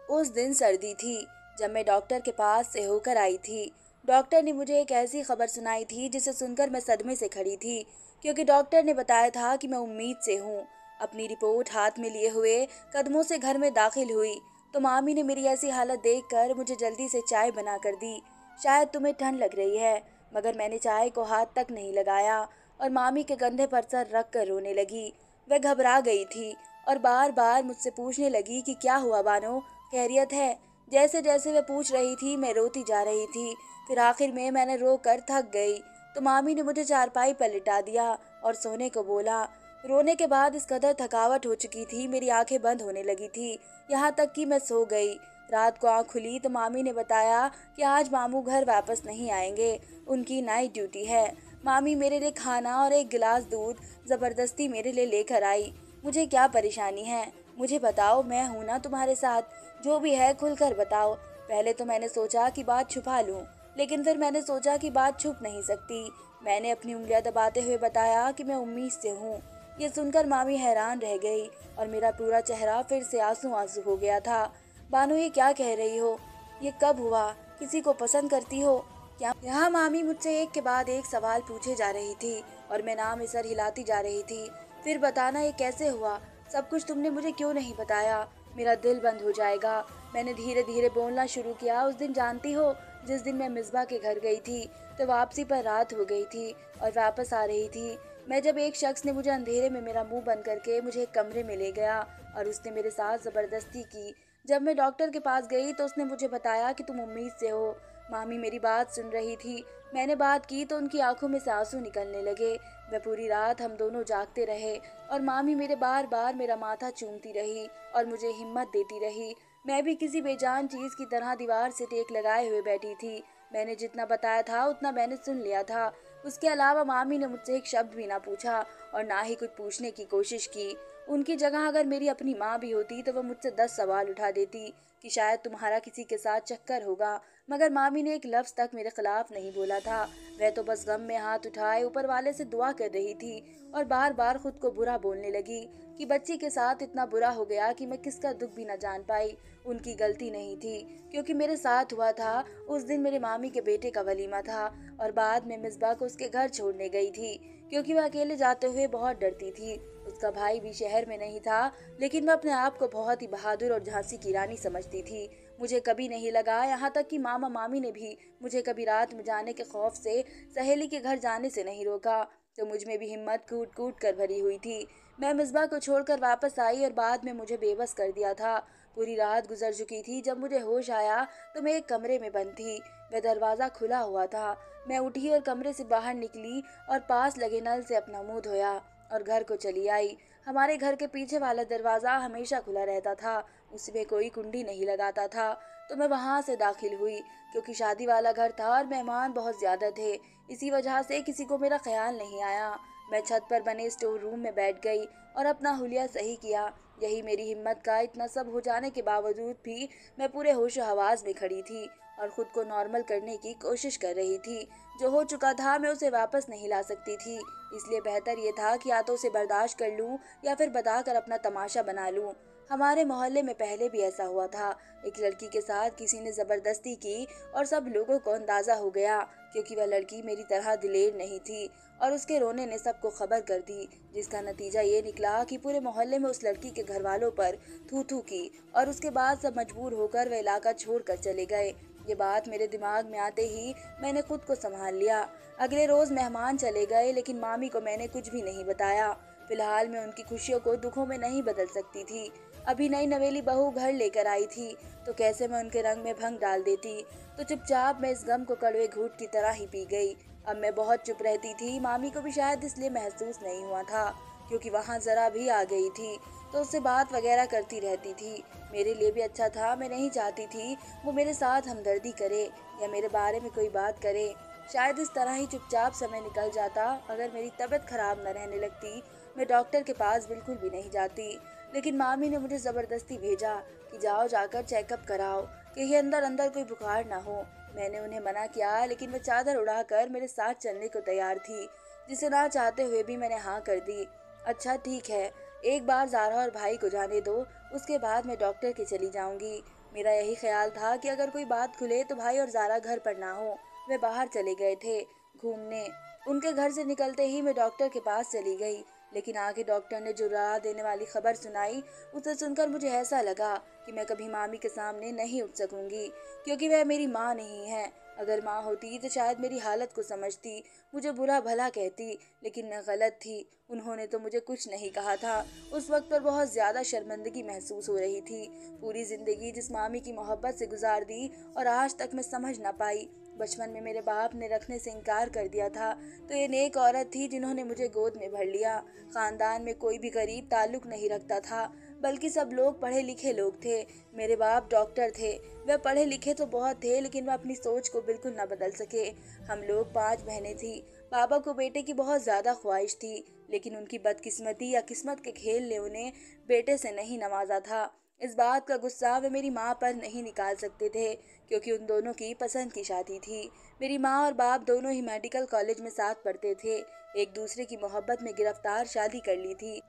उस दिन सर्दी थी जब मैं डॉक्टर के पास से होकर आई थी। डॉक्टर ने मुझे एक ऐसी खबर सुनाई थी जिसे सुनकर मैं सदमे से खड़ी थी, क्योंकि डॉक्टर ने बताया था कि मैं उम्मीद से हूँ। अपनी रिपोर्ट हाथ में लिए हुए कदमों से घर में दाखिल हुई तो मामी ने मेरी ऐसी हालत देखकर मुझे जल्दी से चाय बना कर दी। शायद तुम्हें ठंड लग रही है, मगर मैंने चाय को हाथ तक नहीं लगाया और मामी के कंधे पर सर रख कर रोने लगी। वह घबरा गई थी और बार बार मुझसे पूछने लगी कि क्या हुआ बानो, खैरियत है। जैसे जैसे वह पूछ रही थी मैं रोती जा रही थी। फिर आखिर में मैंने रो कर थक गई तो मामी ने मुझे चारपाई पर लिटा दिया और सोने को बोला। रोने के बाद इस कदर थकावट हो चुकी थी, मेरी आंखें बंद होने लगी थी, यहाँ तक कि मैं सो गई। रात को आँख खुली तो मामी ने बताया कि आज मामू घर वापस नहीं आएंगे, उनकी नाइट ड्यूटी है। मामी मेरे लिए खाना और एक गिलास दूध जबरदस्ती मेरे लिए लेकर आई। मुझे क्या परेशानी है, मुझे बताओ, मैं हूं ना तुम्हारे साथ। जो भी है खुलकर बताओ। पहले तो मैंने सोचा कि बात छुपा लूं, लेकिन फिर मैंने सोचा कि बात छुप नहीं सकती। मैंने अपनी उंगलियां दबाते हुए बताया कि मैं उम्मीद से हूँ। ये सुनकर मामी हैरान रह गई और मेरा पूरा चेहरा फिर से आंसू आंसू हो गया था। बानो, ये क्या कह रही हो? ये कब हुआ? किसी को पसंद करती हो क्या? यहाँ मामी मुझसे एक के बाद एक सवाल पूछे जा रही थी और मैं नाम सर हिलाती जा रही थी। फिर बताना, ये कैसे हुआ? सब कुछ तुमने मुझे क्यों नहीं बताया? मेरा दिल बंद हो जाएगा। मैंने धीरे धीरे बोलना शुरू किया। उस दिन जानती हो, जिस दिन मैं मिसबा के घर गई थी तो वापसी पर रात हो गई थी और वापस आ रही थी मैं, जब एक शख्स ने मुझे अंधेरे में मेरा मुंह बंद करके मुझे एक कमरे में ले गया और उसने मेरे साथ जबरदस्ती की। जब मैं डॉक्टर के पास गई तो उसने मुझे बताया कि तुम उम्मीद से हो। मामी मेरी बात सुन रही थी। मैंने बात की तो उनकी आंखों में से आंसू निकलने लगे। वह पूरी रात हम दोनों जागते रहे और मामी मेरे बार बार मेरा माथा चूमती रही और मुझे हिम्मत देती रही। मैं भी किसी बेजान चीज की तरह दीवार से टेक लगाए हुए बैठी थी। मैंने जितना बताया था उतना मैंने सुन लिया था। उसके अलावा मामी ने मुझसे एक शब्द भी ना पूछा और ना ही कुछ पूछने की कोशिश की। उनकी जगह अगर मेरी अपनी माँ भी होती तो वह मुझसे 10 सवाल उठा देती कि शायद तुम्हारा किसी के साथ चक्कर होगा, मगर मामी ने एक लफ्ज तक मेरे खिलाफ नहीं बोला था। वह तो बस गम में हाथ उठाए ऊपर वाले से दुआ कर रही थी और बार बार खुद को बुरा बोलने लगी कि बच्ची के साथ इतना बुरा हो गया कि मैं किसका दुख भी न जान पाई। उनकी गलती नहीं थी, क्योंकि मेरे साथ हुआ था। उस दिन मेरे मामी के बेटे का वलीमा था और बाद में मिसबा को उसके घर छोड़ने गई थी, क्योंकि वह अकेले जाते हुए बहुत डरती थी। उसका भाई भी शहर में नहीं था, लेकिन मैं अपने आप को बहुत ही बहादुर और झांसी की रानी समझती थी। मुझे कभी नहीं लगा, यहाँ तक कि मामा मामी ने भी मुझे कभी रात में जाने के खौफ से सहेली के घर जाने से नहीं रोका। तो मुझ में भी हिम्मत कूट कूट कर भरी हुई थी। मैं मिसबा को छोड़कर वापस आई और बाद में मुझे बेबस कर दिया था। पूरी रात गुजर चुकी थी। जब मुझे होश आया तो मैं एक कमरे में बंद थी। वह दरवाज़ा खुला हुआ था। मैं उठी और कमरे से बाहर निकली और पास लगे नल से अपना मुंह धोया और घर को चली आई। हमारे घर के पीछे वाला दरवाज़ा हमेशा खुला रहता था, उसमें कोई कुंडी नहीं लगाता था। तो मैं वहां से दाखिल हुई, क्योंकि शादी वाला घर था और मेहमान बहुत ज्यादा थे। इसी वजह से किसी को मेरा ख्याल नहीं आया। मैं छत पर बने स्टोर रूम में बैठ गई और अपना हुलिया सही किया। यही मेरी हिम्मत का। इतना सब हो जाने के बावजूद भी मैं पूरे होशो हवास में खड़ी थी और खुद को नॉर्मल करने की कोशिश कर रही थी। जो हो चुका था मैं उसे वापस नहीं ला सकती थी, इसलिए बेहतर ये था कि या तो उसे बर्दाश्त कर लूं या फिर बताकर अपना तमाशा बना लूं। हमारे मोहल्ले में पहले भी ऐसा हुआ था। एक लड़की के साथ किसी ने जबरदस्ती की और सब लोगों को अंदाजा हो गया, क्योंकि वह लड़की मेरी तरह दिलेर नहीं थी और उसके रोने ने सबको खबर कर दी, जिसका नतीजा ये निकला कि पूरे मोहल्ले में उस लड़की के घर वालों पर थू थू की और उसके बाद सब मजबूर होकर वह इलाका छोड़कर चले गए। ये बात मेरे दिमाग में आते ही मैंने खुद को संभाल लिया। अगले रोज मेहमान चले गए, लेकिन मामी को मैंने कुछ भी नहीं बताया। फिलहाल मैं उनकी खुशियों को दुखों में नहीं बदल सकती थी। अभी नई नवेली बहू घर लेकर आई थी तो कैसे मैं उनके रंग में भंग डाल देती। तो चुपचाप मैं इस गम को कड़वे घूंट की तरह ही पी गई। अब मैं बहुत चुप रहती थी। मामी को भी शायद इसलिए महसूस नहीं हुआ था, क्योंकि वहाँ जरा भी आ गई थी तो उससे बात वगैरह करती रहती थी। मेरे लिए भी अच्छा था। मैं नहीं चाहती थी वो मेरे साथ हमदर्दी करे या मेरे बारे में कोई बात करे। शायद इस तरह ही चुपचाप समय निकल जाता। अगर मेरी तबीयत खराब न रहने लगती मैं डॉक्टर के पास बिल्कुल भी नहीं जाती, लेकिन मामी ने मुझे जबरदस्ती भेजा कि जाओ जाकर चेकअप कराओ, कहीं अंदर अंदर कोई बुखार ना हो। मैंने उन्हें मना किया, लेकिन वह चादर उड़ाकर मेरे साथ चलने को तैयार थी, जिसे ना चाहते हुए भी मैंने हाँ कर दी। अच्छा ठीक है, एक बार ज़ारा और भाई को जाने दो, उसके बाद मैं डॉक्टर के चली जाऊंगी। मेरा यही ख्याल था कि अगर कोई बात खुले तो भाई और ज़ारा घर पर ना हो। वे बाहर चले गए थे घूमने। उनके घर से निकलते ही मैं डॉक्टर के पास चली गई, लेकिन आगे डॉक्टर ने जो डरा देने वाली खबर सुनाई, उसे सुनकर मुझे ऐसा लगा कि मैं कभी मामी के सामने नहीं उठ सकूंगी, क्योंकि वह मेरी माँ नहीं है। अगर माँ होती तो शायद मेरी हालत को समझती, मुझे बुरा भला कहती, लेकिन मैं गलत थी। उन्होंने तो मुझे कुछ नहीं कहा था। उस वक्त पर बहुत ज्यादा शर्मिंदगी महसूस हो रही थी। पूरी जिंदगी जिस मामी की मोहब्बत से गुजार दी और आज तक मैं समझ ना पाई। बचपन में मेरे बाप ने रखने से इनकार कर दिया था, तो ये नेक औरत थी जिन्होंने मुझे गोद में भर लिया। खानदान में कोई भी गरीब ताल्लुक नहीं रखता था, बल्कि सब लोग पढ़े लिखे लोग थे। मेरे बाप डॉक्टर थे। वह पढ़े लिखे तो बहुत थे, लेकिन वह अपनी सोच को बिल्कुल न बदल सके। हम लोग 5 बहनें थी। पापा को बेटे की बहुत ज्यादा ख्वाहिश थी, लेकिन उनकी बदकिस्मती या किस्मत के खेल ने उन्हें बेटे से नहीं नवाजा था। इस बात का गुस्सा वे मेरी माँ पर नहीं निकाल सकते थे, क्योंकि उन दोनों की पसंद की शादी थी। मेरी माँ और बाप दोनों ही मेडिकल कॉलेज में साथ पढ़ते थे। एक दूसरे की मोहब्बत में गिरफ्तार शादी कर ली थी।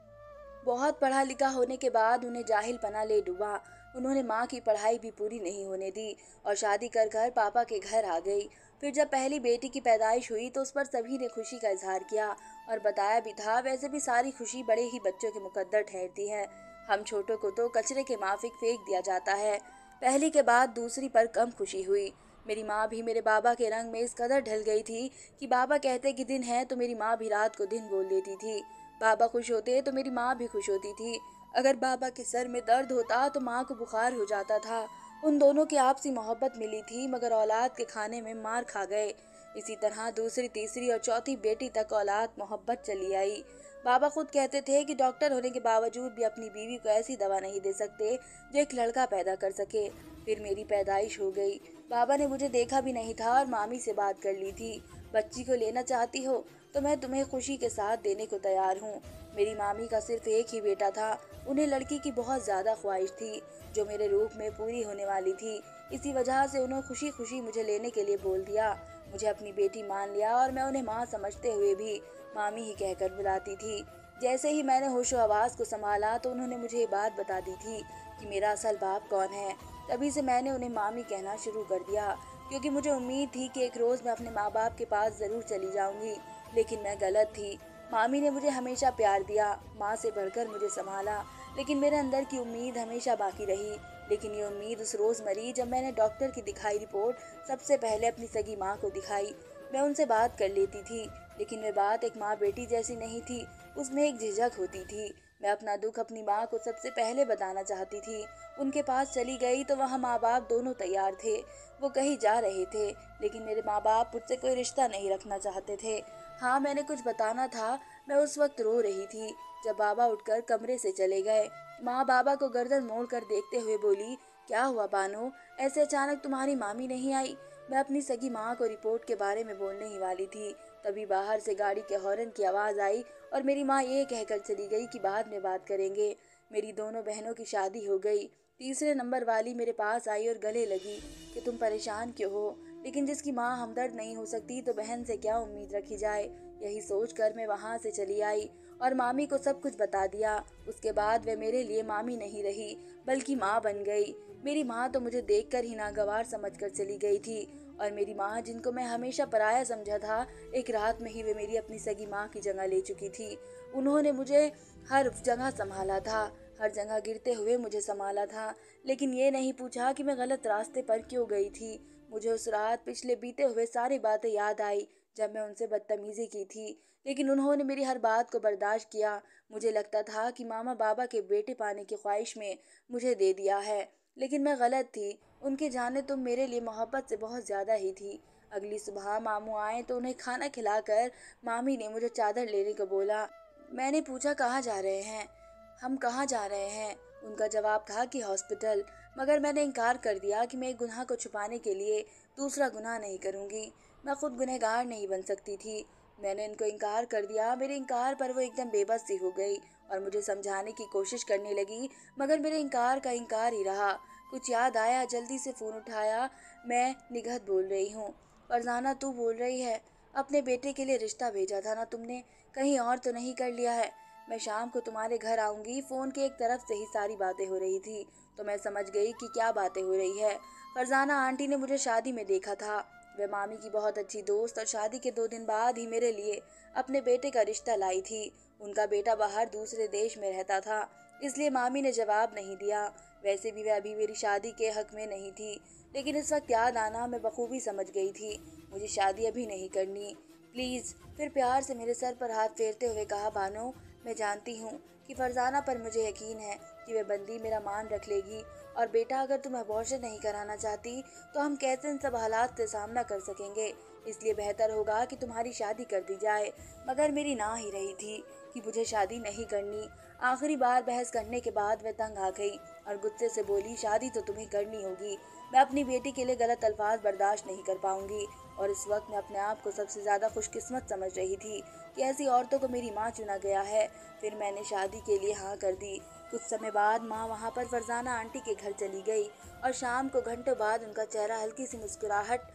बहुत पढ़ा लिखा होने के बाद उन्हें जाहिलपना ले डूबा। उन्होंने माँ की पढ़ाई भी पूरी नहीं होने दी और शादी कर घर पापा के घर आ गई। फिर जब पहली बेटी की पैदाइश हुई तो उस पर सभी ने खुशी का इजहार किया और बताया भी था, वैसे भी सारी खुशी बड़े ही बच्चों के मुकद्दर ठहरती है। हम छोटों को तो कचरे के माफिक फेंक दिया जाता है। पहली के बाद दूसरी पर कम खुशी हुई। मेरी माँ भी मेरे बाबा के रंग में इस कदर ढल गई थी कि बाबा कहते कि दिन है तो मेरी माँ भी रात को दिन बोल देती थी। बाबा खुश होते तो मेरी माँ भी खुश होती थी। अगर बाबा के सर में दर्द होता तो माँ को बुखार हो जाता था। उन दोनों की आपसी मोहब्बत मिली थी, मगर औलाद के खाने में मार खा गए। इसी तरह दूसरी, तीसरी और चौथी बेटी तक औलाद मोहब्बत चली आई। बाबा खुद कहते थे कि डॉक्टर होने के बावजूद भी अपनी बीवी को ऐसी दवा नहीं दे सकते जो एक लड़का पैदा कर सके। फिर मेरी पैदाइश हो गई। बाबा ने मुझे देखा भी नहीं था और मामी से बात कर ली थी। बच्ची को लेना चाहती हो तो मैं तुम्हें खुशी के साथ देने को तैयार हूँ। मेरी मामी का सिर्फ एक ही बेटा था। उन्हें लड़की की बहुत ज्यादा ख्वाहिश थी, जो मेरे रूप में पूरी होने वाली थी। इसी वजह से उन्होंने खुशी खुशी मुझे लेने के लिए बोल दिया। मुझे अपनी बेटी मान लिया और मैं उन्हें माँ समझते हुए भी मामी ही कहकर बुलाती थी। जैसे ही मैंने होशो हवास को संभाला तो उन्होंने मुझे ये बात बता दी थी कि मेरा असल बाप कौन है। तभी से मैंने उन्हें मामी कहना शुरू कर दिया, क्योंकि मुझे उम्मीद थी कि एक रोज मैं अपने माँ बाप के पास जरूर चली जाऊंगी। लेकिन मैं गलत थी। मामी ने मुझे हमेशा प्यार दिया, माँ से बढ़कर मुझे संभाला, लेकिन मेरे अंदर की उम्मीद हमेशा बाकी रही। लेकिन ये उम्मीद उस रोज मरी जब मैंने डॉक्टर की दिखाई रिपोर्ट सबसे पहले अपनी सगी माँ को दिखाई। मैं उनसे बात कर लेती थी, लेकिन वे बात एक माँ बेटी जैसी नहीं थी। उसमें एक झिझक होती थी। मैं अपना दुख अपनी माँ को सबसे पहले बताना चाहती थी। उनके पास चली गई तो वहाँ माँ बाप दोनों तैयार थे। वो कहीं जा रहे थे, लेकिन मेरे माँ बाप मुझसे कोई रिश्ता नहीं रखना चाहते थे। हाँ, मैंने कुछ बताना था। मैं उस वक्त रो रही थी जब बाबा उठकर कमरे से चले गए। माँ बाबा को गर्दन मोड़ कर देखते हुए बोली, क्या हुआ बानो, ऐसे अचानक तुम्हारी मामी नहीं आई? मैं अपनी सगी माँ को रिपोर्ट के बारे में बोलने ही वाली थी, तभी बाहर से गाड़ी के हॉर्न की आवाज आई और मेरी माँ ये कहकर चली गई कि बाद में बात करेंगे। मेरी दोनों बहनों की शादी हो गई। तीसरे नंबर वाली मेरे पास आई और गले लगी कि तुम परेशान क्यों हो, लेकिन जिसकी माँ हमदर्द नहीं हो सकती तो बहन से क्या उम्मीद रखी जाए। यही सोचकर मैं वहां से चली आई और मामी को सब कुछ बता दिया। उसके बाद वे मेरे लिए मामी नहीं रही, बल्कि माँ बन गई। मेरी माँ तो मुझे देखकर ही नागवार समझकर चली गई थी, और मेरी माँ जिनको मैं हमेशा पराया समझा था, एक रात में ही वे मेरी अपनी सगी माँ की जगह ले चुकी थी। उन्होंने मुझे हर जगह संभाला था, हर जगह गिरते हुए मुझे संभाला था, लेकिन ये नहीं पूछा कि मैं गलत रास्ते पर क्यों गई थी। मुझे उस रात पिछले बीते हुए सारी बातें याद आई जब मैं उनसे बदतमीजी की थी, लेकिन उन्होंने मेरी हर बात को बर्दाश्त किया। मुझे लगता था कि मामा बाबा के बेटे पाने की ख्वाहिश में मुझे दे दिया है, लेकिन मैं गलत थी। उनके जाने तुम मेरे लिए मोहब्बत से बहुत ज्यादा ही थी। अगली सुबह मामू आए तो उन्हें खाना खिलाकर मामी ने मुझे चादर लेने को बोला। मैंने पूछा कहाँ जा रहे हैं? हम कहाँ जा रहे हैं? उनका जवाब था कि हॉस्पिटल। मगर मैंने इनकार कर दिया कि मैं एक गुनाह को छुपाने के लिए दूसरा गुनाह नहीं करूंगी। मैं खुद गुनहगार नहीं बन सकती थी। मैंने इनको इनकार कर दिया। मेरे इनकार पर वो एकदम बेबस सी हो गई और मुझे समझाने की कोशिश करने लगी, मगर मेरे इनकार का इनकार ही रहा। कुछ याद आया, जल्दी से फोन उठाया। मैं निगहत बोल रही हूँ। फरजाना तू बोल रही है? अपने बेटे के लिए रिश्ता भेजा था ना तुमने, कहीं और तो नहीं कर लिया है? मैं शाम को तुम्हारे घर आऊंगी। फोन के एक तरफ से ही सारी बातें हो रही थी तो मैं समझ गई कि क्या बातें हो रही है। फरजाना आंटी ने मुझे शादी में देखा था। वह मामी की बहुत अच्छी दोस्त और शादी के 2 दिन बाद ही मेरे लिए अपने बेटे का रिश्ता लाई थी। उनका बेटा बाहर दूसरे देश में रहता था, इसलिए मामी ने जवाब नहीं दिया। वैसे भी वह अभी मेरी शादी के हक में नहीं थी, लेकिन इस वक्त याद आना मैं बखूबी समझ गई थी मुझे शादी अभी नहीं करनी। प्लीज। फिर प्यार से मेरे सर पर हाथ फेरते हुए कहा, बानो, मैं जानती हूँ कि फरजाना पर मुझे यकीन है कि वह बंदी मेरा मान रख लेगी। और बेटा, अगर तुम अबॉर्शन नहीं कराना चाहती तो हम कैसे इन सब हालात से सामना कर सकेंगे। इसलिए बेहतर होगा कि तुम्हारी शादी कर दी जाए। मगर मेरी ना ही रही थी कि मुझे शादी नहीं करनी। आखिरी बार बहस करने के बाद वह तंग आ गई और गुस्से से बोली, शादी तो तुम्हें करनी होगी। मैं अपनी बेटी के लिए गलत अल्फाज बर्दाश्त नहीं कर पाऊंगी। और इस वक्त मैं अपने आप को सबसे ज्यादा खुशकिस्मत समझ रही थी कि ऐसी औरतों को मेरी माँ चुना गया है। फिर मैंने शादी के लिए हाँ कर दी। कुछ समय बाद माँ वहाँ पर फरजाना आंटी के घर चली गई और शाम को घंटों बाद उनका चेहरा हल्की सी मुस्कुराहट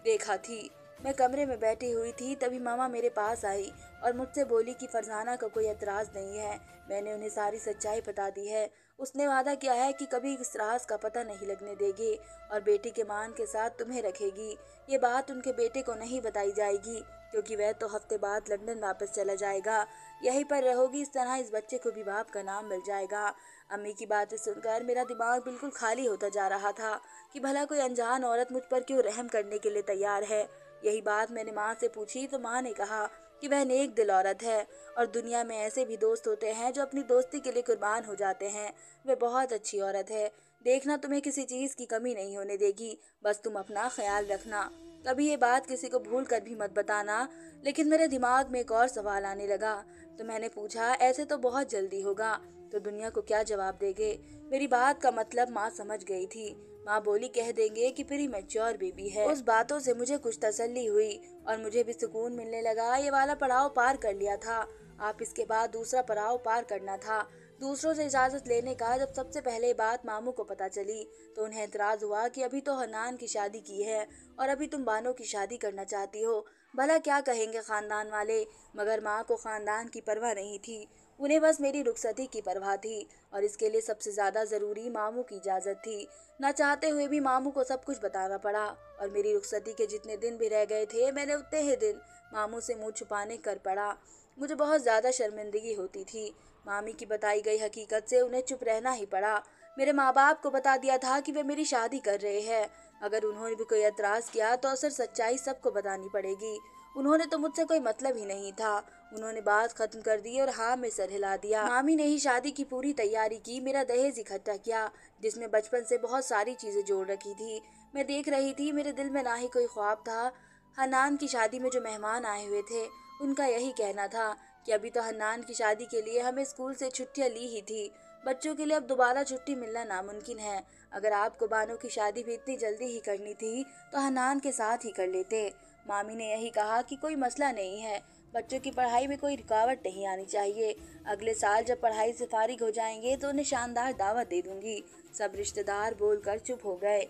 देखा थी। मैं कमरे में बैठी हुई थी, तभी मामा मेरे पास आई और मुझसे बोली कि फरजाना का कोई एतराज नहीं है। मैंने उन्हें सारी सच्चाई बता दी है। उसने वादा किया है कि कभी इस राज का पता नहीं लगने देगी और बेटी के मान के साथ तुम्हें रखेगी। ये बात उनके बेटे को नहीं बताई जाएगी क्योंकि वह तो हफ्ते बाद लंदन वापस चला जाएगा। यहीं पर रहोगी, इस तरह इस बच्चे को भी बाप का नाम मिल जाएगा। अम्मी की बातें सुनकर मेरा दिमाग बिल्कुल खाली होता जा रहा था कि भला कोई अनजान औरत मुझ पर क्यों रहम करने के लिए तैयार है। यही बात मैंने माँ से पूछी तो माँ ने कहा कि वह नेक दिल औरत है और दुनिया में ऐसे भी दोस्त होते हैं जो अपनी दोस्ती के लिए कुर्बान हो जाते हैं। वह बहुत अच्छी औरत है। देखना, तुम्हें किसी चीज की कमी नहीं होने देगी। बस तुम अपना ख्याल रखना। कभी ये बात किसी को भूल कर भी मत बताना। लेकिन मेरे दिमाग में एक और सवाल आने लगा। तो मैंने पूछा, ऐसे तो बहुत जल्दी होगा तो दुनिया को क्या जवाब देंगे। मेरी बात का मतलब माँ समझ गई थी। माँ बोली, कह देंगे कि प्री मैच्योर बेबी है। उस बातों से मुझे कुछ तसल्ली हुई और मुझे भी सुकून मिलने लगा। ये वाला पड़ाव पार कर लिया था, आप इसके बाद दूसरा पड़ाव पार करना था। दूसरों से इजाजत लेने का। जब सबसे पहले बात मामू को पता चली तो उन्हें एतराज हुआ कि अभी तो हन्नान की शादी की है और अभी तुम बानो की शादी करना चाहती हो। भला क्या कहेंगे खानदान वाले। मगर माँ को खानदान की परवाह नहीं थी, उन्हें बस मेरी रुखसती की परवाह थी और इसके लिए सबसे ज्यादा जरूरी मामू की इजाजत थी। न चाहते हुए भी मामू को सब कुछ बताना पड़ा और मेरी रुखसती के जितने दिन भी रह गए थे मैंने उतने ही दिन मामू से मुंह छुपाने कर पड़ा। मुझे बहुत ज्यादा शर्मिंदगी होती थी। मामी की बताई गई हकीकत से उन्हें चुप रहना ही पड़ा। मेरे माँ बाप को बता दिया था कि वे मेरी शादी कर रहे हैं। अगर उन्होंने भी कोई एतराज किया तो असर सच्चाई सबको बतानी पड़ेगी। उन्होंने तो मुझसे कोई मतलब ही नहीं था। उन्होंने बात खत्म कर दी और हाँ में सर हिला दिया। मामी ने ही शादी की पूरी तैयारी की, मेरा दहेज इकट्ठा किया जिसमें बचपन से बहुत सारी चीजें जोड़ रखी थी। मैं देख रही थी, मेरे दिल में ना ही कोई ख्वाब था। हन्नान की शादी में जो मेहमान आए हुए थे उनका यही कहना था कि अभी तो हन्नान की शादी के लिए हमें स्कूल से छुट्टियां ली ही थी, बच्चों के लिए अब दोबारा छुट्टी मिलना नामुमकिन है। अगर आपको बानो की शादी भी इतनी जल्दी ही करनी थी तो हन्नान के साथ ही कर लेते। मामी ने यही कहा कि कोई मसला नहीं है, बच्चों की पढ़ाई में कोई रुकावट नहीं आनी चाहिए। अगले साल जब पढ़ाई से फारिग हो जाएंगे तो उन्हें शानदार दावत दे दूंगी। सब रिश्तेदार बोलकर चुप हो गए।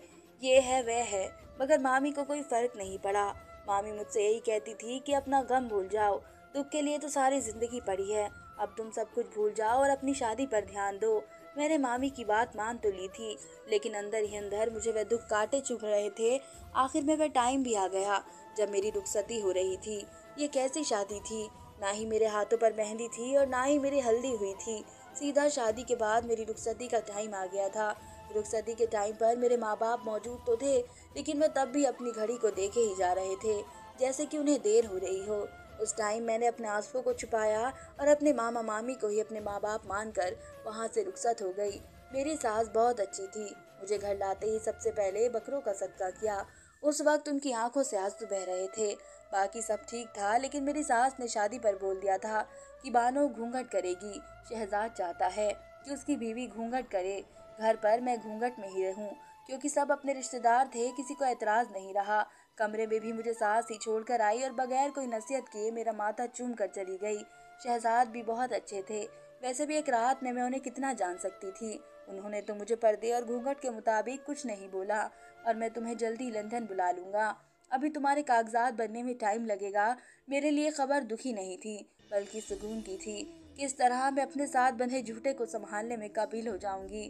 ये है वह है, मगर मामी को कोई फर्क नहीं पड़ा। मामी मुझसे यही कहती थी कि अपना गम भूल जाओ, दुख के लिए तो सारी जिंदगी पड़ी है। अब तुम सब कुछ भूल जाओ और अपनी शादी पर ध्यान दो। मैंने मामी की बात मान तो ली थी, लेकिन अंदर ही अंदर मुझे वह दुख काटे चुभ रहे थे। आखिर में वह टाइम भी आ गया जब मेरी रुखसती हो रही थी। ये कैसी शादी थी, ना ही मेरे हाथों पर मेहंदी थी और ना ही मेरी हल्दी हुई थी। सीधा शादी के बाद मेरी रुखसती का टाइम आ गया था। रुखसती के टाइम पर मेरे माँ बाप मौजूद तो थे, लेकिन वे तब भी अपनी घड़ी को देखे ही जा रहे थे जैसे कि उन्हें देर हो रही हो। उस टाइम मैंने अपने आंसुओं को छुपाया और अपने मामा मामी को ही अपने माँ बाप मानकर वहाँ से रुखसत हो गई। मेरी सास बहुत अच्छी थी, मुझे घर लाते ही सबसे पहले बकरों का सदका किया। उस वक्त उनकी आंखों से आंसू बह रहे थे। बाकी सब ठीक था, लेकिन मेरी सास ने शादी पर बोल दिया था कि बानो घूंघट करेगी। शहजाद चाहता है कि उसकी बीवी घूंघट करे, घर पर मैं घूंघट में ही रहूं। क्योंकि सब अपने रिश्तेदार थे, किसी को एतराज नहीं रहा। कमरे में भी मुझे सास ही छोड़कर आई और बगैर कोई नसीहत किए मेरा माथा चूम कर चली गई। शहजाद भी बहुत अच्छे थे। वैसे भी एक रात में मैं उन्हें कितना जान सकती थी। उन्होंने तो मुझे पर्दे और घूंघट के मुताबिक कुछ नहीं बोला और मैं तुम्हें जल्दी लंदन बुला लूंगा। अभी तुम्हारे कागजात बनने में टाइम लगेगा। मेरे लिए खबर दुखी नहीं थी बल्कि सुकून की थी। किस तरह मैं अपने साथ बंधे झूठे को संभालने में काबिल हो जाऊंगी।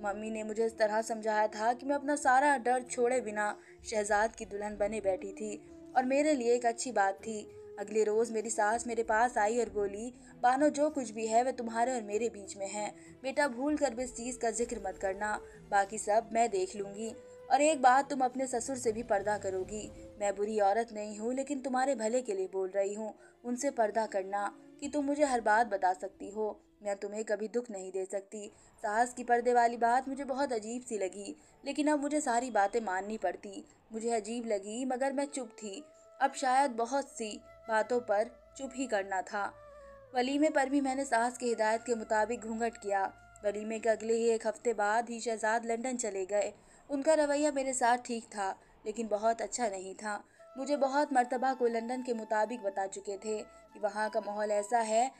मम्मी ने मुझे इस तरह समझाया था कि मैं अपना सारा डर छोड़े बिना शहजाद की दुल्हन बने बैठी थी और मेरे लिए एक अच्छी बात थी। अगले रोज मेरी सास मेरे पास आई और बोली, बानो जो कुछ भी है वह तुम्हारे और मेरे बीच में है। बेटा भूल कर भी इस चीज का जिक्र मत करना, बाकी सब मैं देख लूंगी। और एक बात, तुम अपने ससुर से भी पर्दा करोगी। मैं बुरी औरत नहीं हूँ, लेकिन तुम्हारे भले के लिए बोल रही हूँ। उनसे पर्दा करना कि तुम मुझे हर बात बता सकती हो, मैं तुम्हें कभी दुख नहीं दे सकती। सास की पर्दे वाली बात मुझे बहुत अजीब सी लगी, लेकिन अब मुझे सारी बातें माननी पड़ती। मुझे अजीब लगी, मगर मैं चुप थी। अब शायद बहुत सी बातों पर चुप ही करना था। वलीमे पर भी मैंने सास की हिदायत के मुताबिक घूंघट किया। वलीमे के अगले ही एक हफ्ते बाद ही शहजाद लंदन चले गए। उनका रवैया मेरे साथ ठीक था, लेकिन बहुत अच्छा नहीं था। मुझे बहुत मर्तबा को लंदन के मुताबिक बता चुके थे कि वहाँ का माहौल ऐसा है,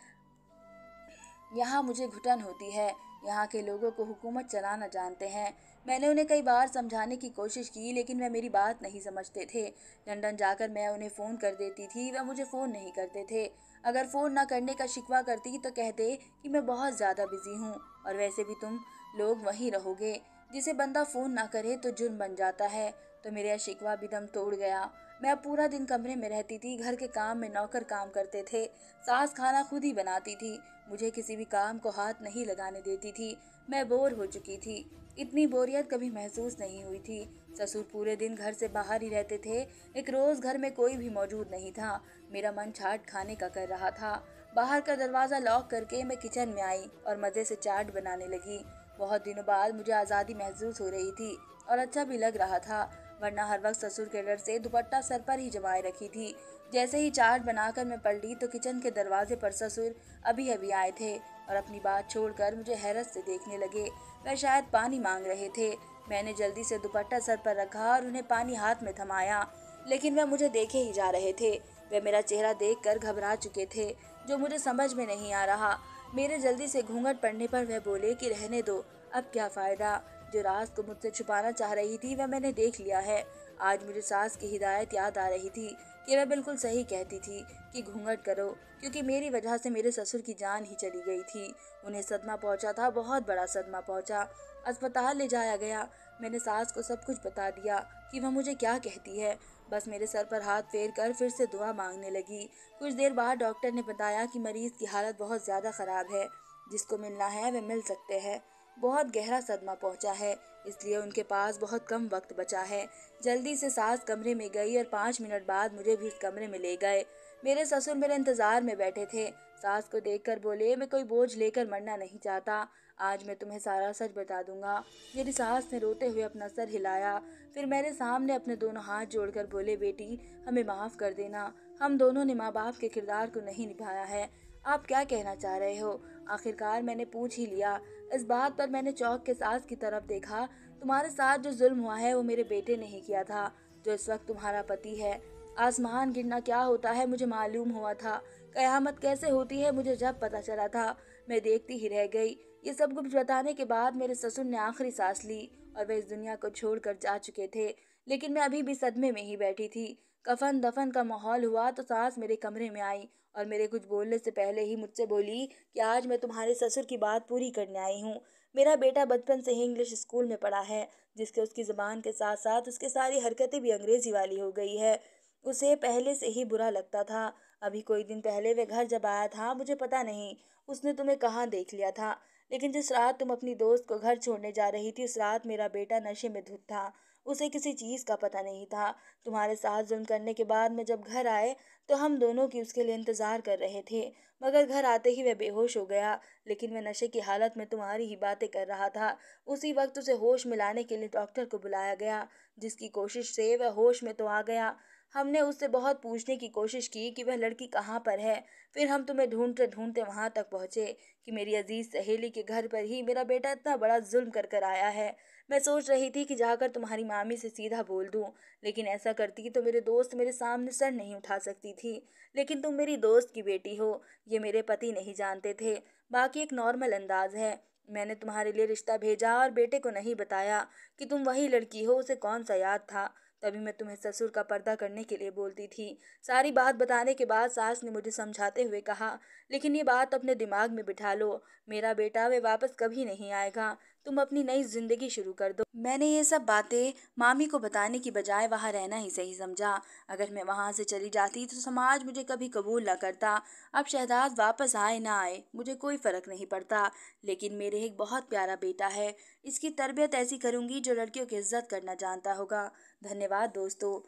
यहाँ मुझे घुटन होती है। यहाँ के लोगों को हुकूमत चलाना जानते हैं। मैंने उन्हें कई बार समझाने की कोशिश की, लेकिन वह मेरी बात नहीं समझते थे। लंदन जाकर मैं उन्हें फ़ोन कर देती थी, वह मुझे फ़ोन नहीं करते थे। अगर फ़ोन ना करने का शिकवा करती तो कहते कि मैं बहुत ज़्यादा बिजी हूँ, और वैसे भी तुम लोग वहीं रहोगे। जिसे बंदा फ़ोन ना करे तो जुर्म बन जाता है। तो मेरा शिकवा भी दम तोड़ गया। मैं अब पूरा दिन कमरे में रहती थी। घर के काम में नौकर काम करते थे। सास खाना खुद ही बनाती थी। मुझे किसी भी काम को हाथ नहीं लगाने देती थी। मैं बोर हो चुकी थी। इतनी बोरियत कभी महसूस नहीं हुई थी। ससुर पूरे दिन घर से बाहर ही रहते थे। एक रोज घर में कोई भी मौजूद नहीं था। मेरा मन चाट खाने का कर रहा था। बाहर का दरवाजा लॉक करके मैं किचन में आई और मजे से चाट बनाने लगी। बहुत दिनों बाद मुझे आज़ादी महसूस हो रही थी और अच्छा भी लग रहा था, वरना हर वक्त ससुर के डर से दुपट्टा सर पर ही जमाए रखी थी। जैसे ही चाट बनाकर मैं पलटी तो किचन के दरवाजे पर ससुर अभी अभी आए थे और अपनी बात छोड़कर मुझे हैरत से देखने लगे। वह शायद पानी मांग रहे थे। मैंने जल्दी से दुपट्टा सर पर रखा और उन्हें पानी हाथ में थमाया, लेकिन वह मुझे देखे ही जा रहे थे। वे मेरा चेहरा देखकर घबरा चुके थे, जो मुझे समझ में नहीं आ रहा। मेरे जल्दी से घूंघट पड़ने पर वह बोले कि रहने दो, अब क्या फायदा। जो राज को मुझसे छुपाना चाह रही थी वह मैंने देख लिया है। आज मुझे सास की हिदायत याद आ रही थी कि वह बिल्कुल सही कहती थी कि घूंघट करो, क्योंकि मेरी वजह से मेरे ससुर की जान ही चली गई थी। उन्हें सदमा पहुंचा था, बहुत बड़ा सदमा पहुंचा। अस्पताल ले जाया गया। मैंने सास को सब कुछ बता दिया कि वह मुझे क्या कहती है। बस मेरे सर पर हाथ फेर कर फिर से दुआ मांगने लगी। कुछ देर बाद डॉक्टर ने बताया कि मरीज की हालत बहुत ज़्यादा ख़राब है। जिसको मिलना है वे मिल सकते हैं। बहुत गहरा सदमा पहुंचा है, इसलिए उनके पास बहुत कम वक्त बचा है। जल्दी से सास कमरे में गई और 5 मिनट बाद मुझे भी उस कमरे में ले गए। मेरे ससुर मेरे इंतजार में बैठे थे। सास को देखकर बोले, मैं कोई बोझ लेकर मरना नहीं चाहता। आज मैं तुम्हें सारा सच बता दूंगा। मेरी सास ने रोते हुए अपना सर हिलाया, फिर मेरे सामने अपने दोनों हाथ जोड़कर बोले, बेटी हमें माफ कर देना। हम दोनों ने माँ बाप के किरदार को नहीं निभाया है। आप क्या कहना चाह रहे हो? आखिरकार मैंने पूछ ही लिया। इस बात पर मैंने चौंक के सास की तरफ देखा। तुम्हारे साथ जो जुल्म हुआ है वो मेरे बेटे ने ही किया था, जो इस वक्त तुम्हारा पति है। आसमान गिरना क्या होता है मुझे मालूम हुआ था। कयामत कैसे होती है मुझे जब पता चला था। मैं देखती ही रह गई। ये सब कुछ बताने के बाद मेरे ससुर ने आखिरी सांस ली और वे इस दुनिया को छोड़कर जा चुके थे, लेकिन मैं अभी भी सदमे में ही बैठी थी। कफन दफन का माहौल हुआ तो सास मेरे कमरे में आई और मेरे कुछ बोलने से पहले ही मुझसे बोली कि आज मैं तुम्हारे ससुर की बात पूरी करने आई हूँ। मेरा बेटा बचपन से ही इंग्लिश स्कूल में पढ़ा है, जिसके उसकी ज़बान के साथ साथ उसकी सारी हरकतें भी अंग्रेजी वाली हो गई है। उसे पहले से ही बुरा लगता था। अभी कोई दिन पहले वे घर जब आया था, मुझे पता नहीं उसने तुम्हें कहाँ देख लिया था, लेकिन जिस रात तुम अपनी दोस्त को घर छोड़ने जा रही थी उस रात मेरा बेटा नशे में धुत था। उसे किसी चीज़ का पता नहीं था। तुम्हारे साथ जुल्म करने के बाद में जब घर आए तो हम दोनों की उसके लिए इंतज़ार कर रहे थे, मगर घर आते ही वह बेहोश हो गया। लेकिन वह नशे की हालत में तुम्हारी ही बातें कर रहा था। उसी वक्त उसे होश में लाने के लिए डॉक्टर को बुलाया गया, जिसकी कोशिश से वह होश में तो आ गया। हमने उससे बहुत पूछने की कोशिश की कि वह लड़की कहाँ पर है। फिर हम तुम्हें ढूंढते ढूंढते वहां तक पहुंचे कि मेरी अजीज सहेली के घर पर ही मेरा बेटा इतना बड़ा जुल्म कर कर आया है। मैं सोच रही थी कि जाकर तुम्हारी मामी से सीधा बोल दूं, लेकिन ऐसा करती तो मेरे दोस्त मेरे सामने सर नहीं उठा सकती थी। लेकिन तुम मेरी दोस्त की बेटी हो, ये मेरे पति नहीं जानते थे। बाकी एक नॉर्मल अंदाज है। मैंने तुम्हारे लिए रिश्ता भेजा और बेटे को नहीं बताया कि तुम वही लड़की हो, उसे कौन सा याद था। तभी मैं तुम्हें ससुर का पर्दा करने के लिए बोलती थी। सारी बात बताने के बाद सास ने मुझे समझाते हुए कहा, लेकिन ये बात अपने दिमाग में बिठा लो, मेरा बेटा वे वापस कभी नहीं आएगा। तुम अपनी नई जिंदगी शुरू कर दो। मैंने ये सब बातें मामी को बताने की बजाय वहां रहना ही सही समझा। अगर मैं वहां से चली जाती तो समाज मुझे कभी कबूल न करता। अब शहजाद वापस आए ना आए मुझे कोई फर्क नहीं पड़ता, लेकिन मेरे एक बहुत प्यारा बेटा है। इसकी तरबियत ऐसी करूंगी जो लड़कियों की इज्जत करना जानता होगा। धन्यवाद दोस्तों।